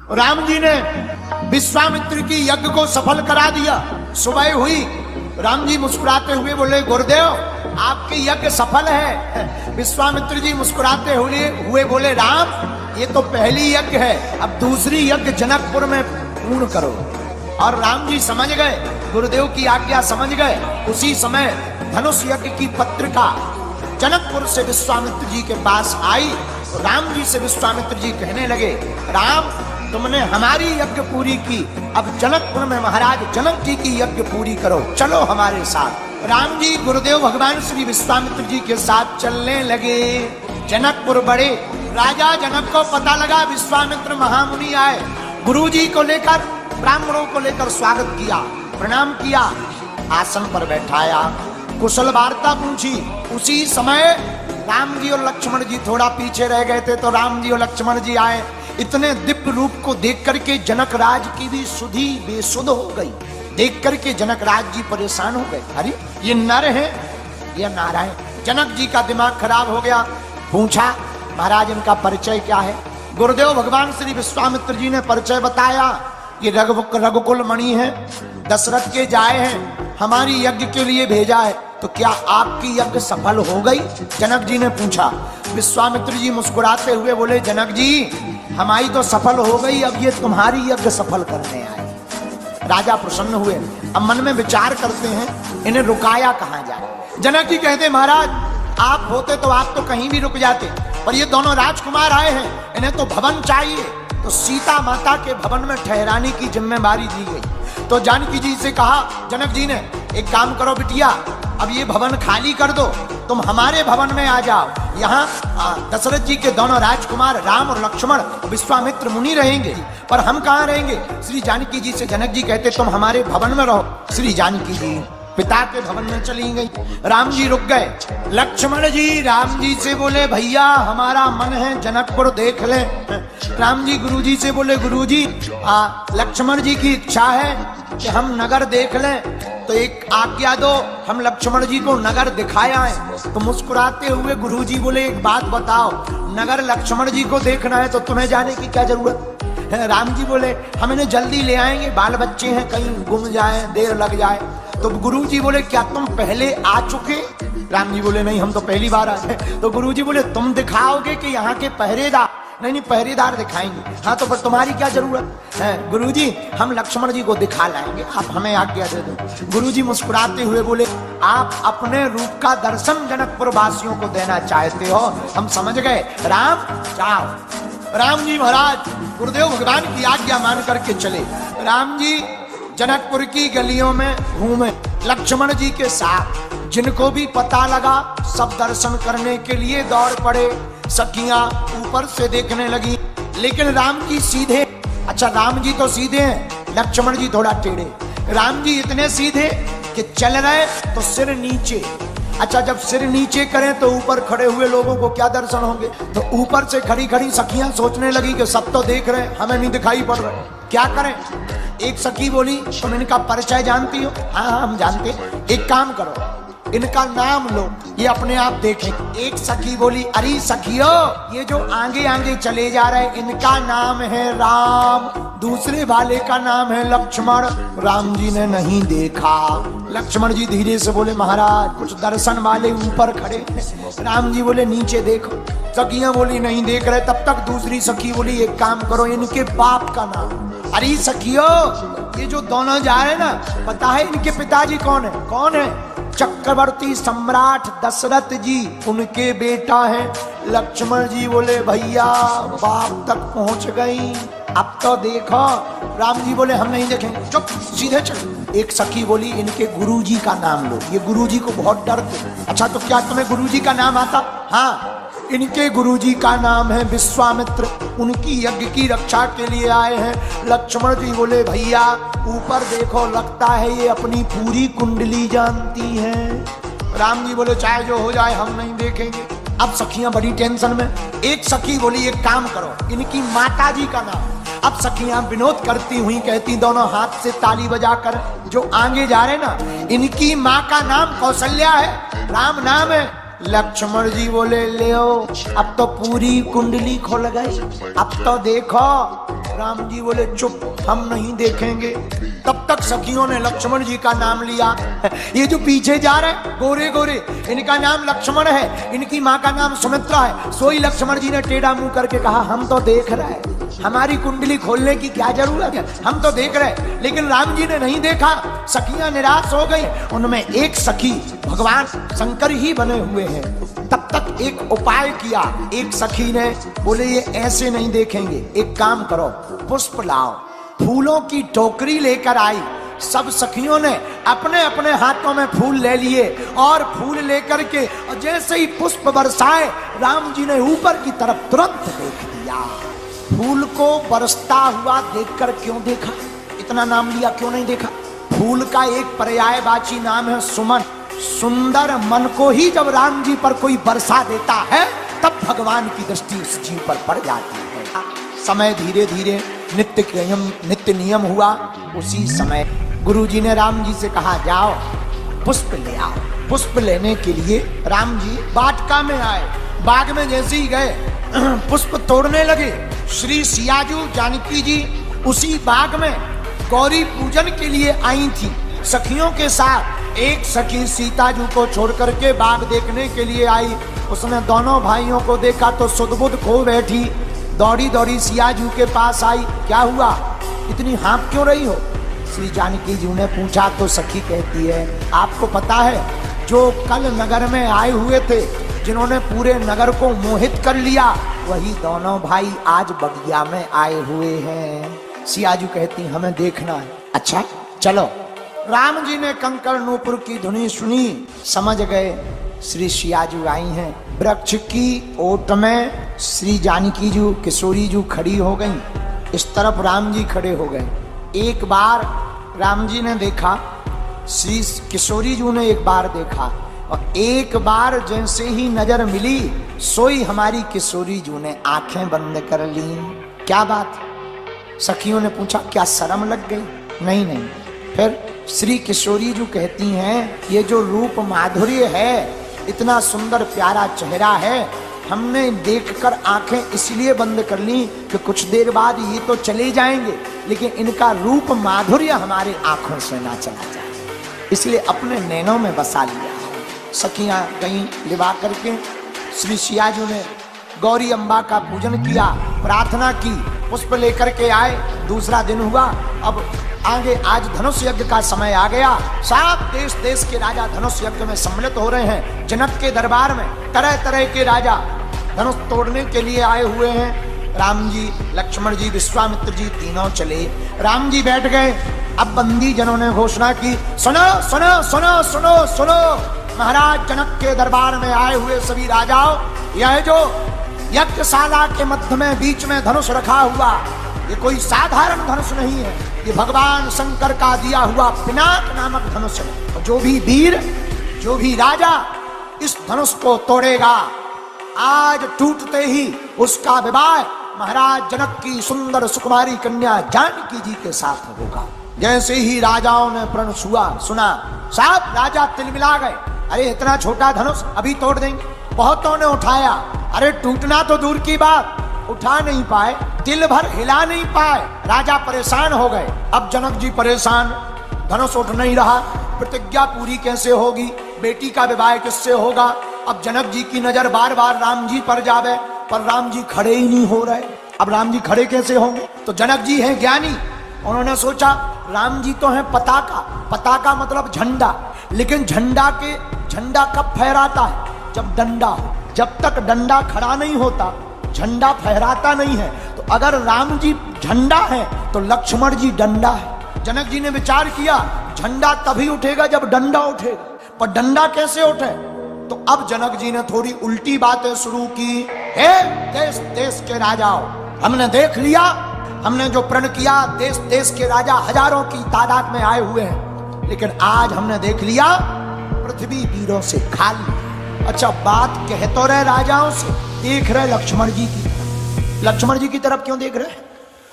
राम जी ने विश्वामित्र की यज्ञ को सफल करा दिया। सुबह हुई, राम जी मुस्कुराते हुए बोले, गुरुदेव आपकी यज्ञ सफल है। विश्वामित्र जी मुस्कुराते हुए बोले, राम ये तो पहली यज्ञ है, अब दूसरी यज्ञ जनकपुर में पूर्ण करो। और राम जी समझ गए, गुरुदेव की आज्ञा समझ गए। उसी समय धनुष यज्ञ की पत्रिका जनकपुर से विश्वामित्र जी के पास आई। तो राम जी से विश्वामित्र जी कहने लगे, राम तुमने हमारी यज्ञ पूरी की, अब जनकपुर में महाराज जनक जी की यज्ञ पूरी करो, चलो हमारे साथ। राम जी गुरुदेव भगवान श्री विश्वामित्र जी के साथ चलने लगे। जनकपुर बड़े। राजा जनक को पता लगा विश्वामित्र महामुनि आए। गुरु जी को लेकर, ब्राह्मणों को लेकर स्वागत किया, प्रणाम किया, आसन पर बैठाया, कुशल वार्ता पूछी। उसी समय राम जी और लक्ष्मण जी थोड़ा पीछे रह गए थे, तो राम जी और लक्ष्मण जी आए। इतने दिव्य रूप को देख करके जनक राज की भी सुधि बेसुध हो गई। देख करके जनक राज जी परेशान हो गए, अरे ये नर है या नारायण। जनक जी का दिमाग खराब हो गया। पूछा, महाराज इनका परिचय क्या है? गुरुदेव भगवान श्री विश्वामित्र जी ने परिचय बताया, ये रघुकुल मणि है, दशरथ के जाए हैं, हमारी यज्ञ के लिए भेजा है। तो क्या आपकी यज्ञ सफल हो गई? जनक जी ने पूछा। विश्वामित्र जी मुस्कुराते हुए बोले, जनक जी हमारी तो सफल हो गई, अब ये तुम्हारी यज्ञ सफल करने आए। राजा प्रसन्न हुए। अब मन में विचार करते हैं, इन्हें रुकाया कहाँ जाए। जनक जी कहते, महाराज आप होते तो आप तो कहीं भी रुक जाते, पर ये दोनों राजकुमार आए हैं, इन्हें तो भवन चाहिए। तो सीता माता के भवन में ठहराने की जिम्मेदारी दी गई। तो जानकी जी से कहा, जनक जी ने, एक काम करो बिटिया, अब ये भवन खाली कर दो, तुम हमारे भवन में आ जाओ। यहाँ दशरथ जी के दोनों राजकुमार राम और लक्ष्मण विश्वामित्र मुनि रहेंगे, पर हम कहाँ रहेंगे? श्री जानकी जी से जनक जी कहते, तुम हमारे भवन में रहो। श्री जानकी जी पिता के भवन में चली गई। राम जी रुक गए। लक्ष्मण जी राम जी से बोले, भैया हमारा मन है जनकपुर देख ले। राम जी गुरु जी से बोले, गुरु जी लक्ष्मण जी की इच्छा है कि हम नगर देख लें, तो एक आज्ञा दो, हम लक्ष्मण जी को नगर दिखाया है। तो मुस्कुराते हुए गुरु जी बोले, एक बात बताओ, नगर लक्ष्मण जी को देखना है तो तुम्हें जाने की क्या जरूरत है? राम जी बोले, हम इन्हें जल्दी ले आएंगे, बाल बच्चे हैं, कहीं गुम जाए, देर लग जाए। तो गुरु जी बोले, क्या तुम पहले आ चुके? राम जी बोले, नहीं हम तो पहली बार आए। तो गुरु जी बोले, तुम दिखाओगे कि यहाँ के पहरेदार? नहीं पहरेदार दिखाएंगे। हाँ तो पर तुम्हारी क्या जरूरत है? गुरु जी हम लक्ष्मण जी को दिखा लाएंगे, आप हमें आज्ञा दे दो। गुरु जी मुस्कुराते हुए बोले, आप अपने रूप का दर्शन जनकपुर वासियों को देना चाहते हो, हम समझ गए, राम जाओ। राम जी महाराज गुरुदेव भगवान की आज्ञा मान करके चले। राम जी जनकपुर की गलियों में घूमे लक्ष्मण जी के साथ। जिनको भी पता लगा सब दर्शन करने के लिए दौड़ पड़े। सखियां ऊपर से देखने लगी, लेकिन राम जी सीधे। अच्छा राम जी तो सीधे हैं, लक्ष्मण जी थोड़ा टेढ़े। राम जी इतने सीधे कि चल रहे तो सिर नीचे। अच्छा जब सिर नीचे करें तो ऊपर खड़े हुए लोगों को क्या दर्शन होंगे? तो ऊपर से खड़ी खड़ी सखियां सोचने लगी कि सब तो देख रहे, हमें नहीं दिखाई पड़ रहा, क्या करें? एक सखी बोली, तुम इनका परिचय जानती हो? हाँ हम जानते। एक काम करो, इनका नाम लो, ये अपने आप देखें। एक सखी बोली, अरे सखियो, ये जो आगे आगे चले जा रहे इनका नाम है राम, दूसरे वाले का नाम है लक्ष्मण। राम जी ने नहीं देखा। लक्ष्मण जी धीरे से बोले, महाराज कुछ दर्शन वाले ऊपर खड़े हैं। राम जी बोले, नीचे देखो। सखियां बोली, नहीं देख रहे। तब तक दूसरी सखी बोली, एक काम करो, इनके बाप का नाम। अरे सखियो, ये जो दोनों जा रहे ना, पता है इनके पिताजी कौन है? कौन है? चक्रवर्ती सम्राट दशरथ जी, उनके बेटा है। लक्ष्मण जी बोले, भैया बाप तक पहुंच गई, अब तो देखो। राम जी बोले, हम नहीं देखेंगे, चुप सीधे चल। एक सखी बोली, इनके गुरुजी का नाम लो, ये गुरुजी को बहुत डरते। अच्छा तो क्या तुम्हें गुरुजी का नाम आता? हाँ, इनके गुरुजी का नाम है विश्वामित्र, उनकी यज्ञ की रक्षा के लिए आए हैं। लक्ष्मण जी बोले, भैया ऊपर देखो, लगता है ये अपनी पूरी कुंडली जानती हैं। राम जी बोले, चाहे जो हो जाए हम नहीं देखेंगे। अब सखियां बड़ी टेंशन में। एक सखी बोली, एक काम करो, इनकी माता जी का नाम। अब सखियां विनोद करती हुई कहती, दोनों हाथ से ताली बजाकर, जो आगे जा रहे ना, इनकी माँ का नाम कौशल्या है, राम नाम है। लक्ष्मण जी बोले, ले अब तो पूरी कुंडली खुल गई, अब तो देखो। राम जी बोले चुप, हम नहीं देखेंगे। तब तक सखियों ने लक्ष्मण जी का नाम लिया। ये जो पीछे जा रहे गोरे गोरे, इनका नाम लक्ष्मण है, इनकी माँ का नाम सुमित्रा है। सोई लक्ष्मण जी ने टेढ़ा मुंह करके कहा हम तो देख रहे हैं, हमारी कुंडली खोलने की क्या जरूरत है, हम तो देख रहे। लेकिन राम जी ने नहीं देखा। सखियां निराश हो गई। उनमें एक सखी भगवान शंकर ही बने हुए हैं। तब तक एक उपाय किया। एक सखी ने बोले ये ऐसे नहीं देखेंगे, एक काम करो, पुष्प लाओ। फूलों की टोकरी लेकर आई। सब सखियों ने अपने अपने हाथों में फूल ले लिए और फूल लेकर के और जैसे ही पुष्प बरसाए, राम जी ने ऊपर की तरफ तुरंत देख लिया। फूल को बरसता हुआ देखकर क्यों देखा, इतना नाम लिया क्यों नहीं देखा? फूल का एक पर्यायवाची नाम है सुमन। सुंदर मन को ही जब राम जी पर कोई बरसा देता है तब भगवान की दृष्टि उस जीव पर पड़ जाती है। समय धीरे धीरे नित्य नियम हुआ। उसी समय गुरु जी ने राम जी से कहा जाओ पुष्प ले आओ। पुष्प लेने के लिए राम जी वाटिका में आए। बाग में जैसे ही गए पुष्प तोड़ने लगे। श्री सियाजू जानकी जी उसी बाग में गौरी पूजन के लिए आई थी सखियों के साथ। एक सखी सीताजू को छोड़ करके बाग देखने के लिए आई। उसने दोनों भाइयों को देखा तो सुध-बुध खो बैठी। दौड़ी दौड़ी सियाजू के पास आई। क्या हुआ, इतनी हाँफ क्यों रही हो? श्री जानकी जी ने पूछा तो सखी कहती है आपको पता है जो कल नगर में आए हुए थे, जिन्होंने पूरे नगर को मोहित कर लिया, वही दोनों भाई आज बगिया में आए हुए हैं। सियाजू कहती हमें देखना है। अच्छा चलो। राम जी ने कंकड़ नूपुर की धुनी सुनी, समझ गए श्री सियाजू आई हैं। वृक्ष की ओट में श्री जानकी जी किशोरी जी खड़ी हो गई। इस तरफ राम जी खड़े हो गए। एक बार राम जी ने देखा, श्री किशोरी जी ने एक बार देखा, और एक बार जैसे ही नजर मिली सोई हमारी किशोरी जी ने आंखें बंद कर ली। क्या बात? सखियों ने पूछा क्या शर्म लग गई? नहीं नहीं। फिर श्री किशोरी जी कहती हैं ये जो रूप माधुर्य है, इतना सुंदर प्यारा चेहरा है, हमने देखकर आंखें इसलिए बंद कर ली कि कुछ देर बाद ये तो चले जाएंगे, लेकिन इनका रूप माधुर्य हमारे आंखों से ना चला जाए, इसलिए अपने नैनों में बसा लिया। सखियां गईं लिवा करके। श्री सियाजू ने गौरी अम्बा का पूजन किया, प्रार्थना की, पुष्प लेकर के आए। दूसरा दिन हुआ। अब आगे आज धनुष यज्ञ का समय आ गया। सब देश देश के राजा धनुष यज्ञ में सम्मिलित हो रहे हैं। जनक के दरबार में तरह तरह के राजा धनुष तोड़ने के लिए आए हुए हैं। राम जी, लक्ष्मण जी, विश्वामित्र जी तीनों चले। राम जी बैठ गए। अब बंदी जनों ने घोषणा की सुनो सुनो सुनो सुनो सुनो, महाराज जनक के दरबार में आए हुए सभी राजाओं, यह जो यज्ञशाला के मध्य में बीच में धनुष रखा हुआ, ये कोई साधारण धनुष नहीं है, ये भगवान शंकर का दिया हुआ पिनाक नामक धनुष है। और जो भी वीर, जो भी राजा इस धनुष को तोड़ेगा, आज टूटते ही उसका विवाह महाराज जनक की सुंदर सुकुमारी कन्या जानकी जी के साथ होगा। जैसे ही राजाओं ने प्रण सुना, सब राजा तिलमिला गए। अरे इतना छोटा धनुष अभी तोड़ देंगे। बहुतों ने उठाया, अरे टूटना तो दूर की बात, उठा नहीं पाए, दिल भर हिला नहीं पाए। राजा परेशान हो गए। अब जनक जी परेशान, धनुष उठ नहीं रहा, प्रतिज्ञा पूरी कैसे होगी, बेटी का विवाह किससे होगा। अब जनक जी की नजर बार बार राम जी पर जावे, पर राम जी खड़े ही नहीं हो रहे। अब राम जी खड़े कैसे होंगे? तो जनक जी हैं ज्ञानी, उन्होंने सोचा राम जी तो हैं पताका, पताका मतलब झंडा, लेकिन झंडा कब फहराता है? जब डंडा हो। जब तक डंडा खड़ा नहीं होता झंडा फहराता नहीं है। तो अगर राम जी झंडा है तो लक्ष्मण जी डंडा है। जनक जी ने विचार किया झंडा तभी उठेगा जब डंडा उठेगा, पर डंडा कैसे उठे? तो अब जनक जी ने थोड़ी उल्टी बातें शुरू की। हे देश देश के राजाओं, हमने देख लिया, हमने जो प्रण किया, देश देश के राजा हजारों की तादाद में आए हुए हैं, लेकिन आज हमने देख लिया पृथ्वी वीरों से खाली। अच्छा बात कह तो रहे राजाओं से, देख रहे लक्ष्मण जी की तरफ। लक्ष्मण जी की तरफ क्यों देख रहे?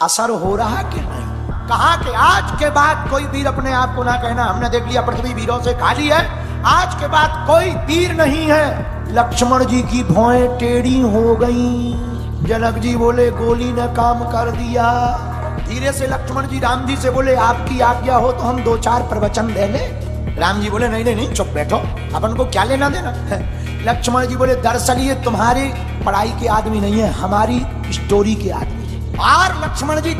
असर हो रहा कि नहीं? कहा कि आज के बाद कोई वीर अपने आप को ना कहना हमने देख लिया पृथ्वी वीरों से खाली है, आज के बाद कोई वीर नहीं है। लक्ष्मण जी की भौएं टेढ़ी हो गई। जनक जी बोले गोली ने काम कर दिया। धीरे से लक्ष्मण जी राम जी से बोले, आपकी आज्ञा हो तो हम 2-4 प्रवचन दे ले। राम जी बोले, नहीं नहीं नहीं, चुप बैठो, अपन को क्या लेना देना। लक्ष्मण जी बोले, दरअसल ये तुम्हारी पढ़ाई के आदमी नहीं है, हमारी स्टोरी के आदमी है। और लक्ष्मण जी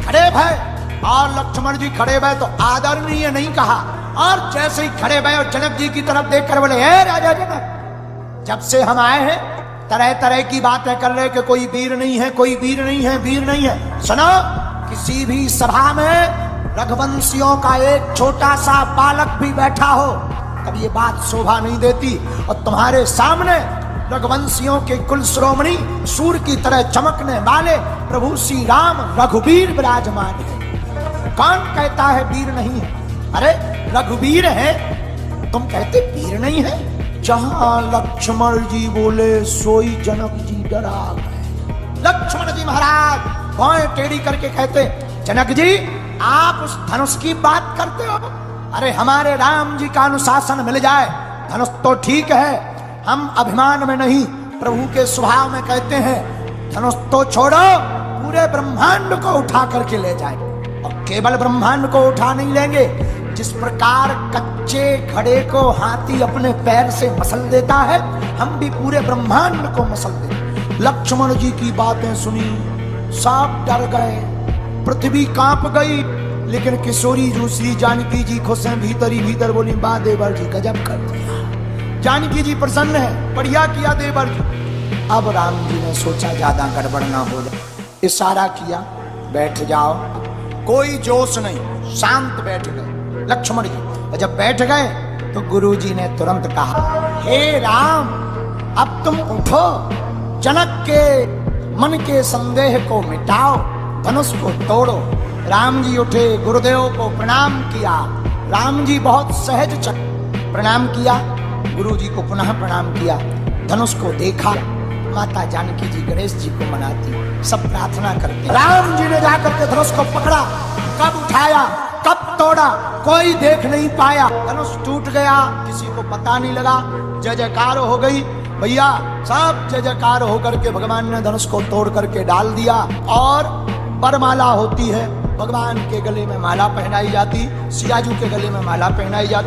खड़े भय तो आदरणीय नहीं कहा, और जैसे ही खड़े भय और जनक जी की तरफ देखकर बोले, हे राजा जनक, जब से हम आए हैं तरह तरह की बातें कर रहे कि कोई वीर नहीं है, कोई वीर नहीं है, वीर नहीं है। सुनो, किसी भी सभा में रघुवंशियों का एक छोटा सा बालक भी बैठा हो तब ये बात शोभा नहीं देती, और तुम्हारे सामने रघुवंशियों के कुल श्रोमणी सूर्य की तरह चमकने वाले प्रभु श्री राम रघुवीर विराजमान है। कौन कहता है वीर नहीं है? अरे रघुवीर है, तुम कहते वीर नहीं है। जहां लक्ष्मण जी बोले सोई जनक जी डरा गए। लक्ष्मण जी महाराज भौं टेढ़ी करके कहते, जनक जी आप उस धनुष की बात करते हो? अरे हमारे राम जी का अनुशासन मिल जाए, धनुष तो ठीक है, हम अभिमान में नहीं प्रभु के स्वभाव में कहते हैं, धनुष तो छोड़ो, पूरे ब्रह्मांड को उठा करके ले जाए। और केवल ब्रह्मांड को उठा नहीं लेंगे, जिस प्रकार कच्चे घड़े को हाथी अपने पैर से मसल देता है, हम भी पूरे ब्रह्मांड को मसल देंगे। लक्ष्मण जी की बातें सुनी, सब डर गए, पृथ्वी कांप गई, लेकिन किशोरी जो श्री जानकी जी खुश हैं, भीतर ही भीतर बोली, बा देवर जी गजब कर दिया, जानकी जी प्रसन्न है, बढ़िया किया देवर जी। अब राम जी ने सोचा ज्यादा गड़बड़ ना हो जाए, इशारा किया, बैठ जाओ। कोई जोश नहीं, शांत बैठ गए लक्ष्मण जी। जब बैठ गए तो गुरु जी ने तुरंत कहा, हे राम अब तुम उठो, जनक के मन के संदेह को मिटाओ, धनुष को तोड़ो। राम जी उठे, गुरुदेव को प्रणाम किया। राम जी बहुत सहज प्रणाम किया, गुरु जी को पुनः प्रणाम किया, धनुष को देखा, माता जानकी जी गणेश जी को मनाती, सब प्रार्थना करते। राम जी ने जाकर के धनुष को पकड़ा, कब उठाया कब तोड़ा कोई देख नहीं पाया, धनुष टूट गया, किसी को पता नहीं लगा, जय जयकार हो गई। भैया सब जय जयकार होकर के भगवान ने धनुष को तोड़ करके डाल दिया। और वरमाला होती है, भगवान के गले में माला पहनाई जाती, सियाजू के गले में माला पहनाई जाती।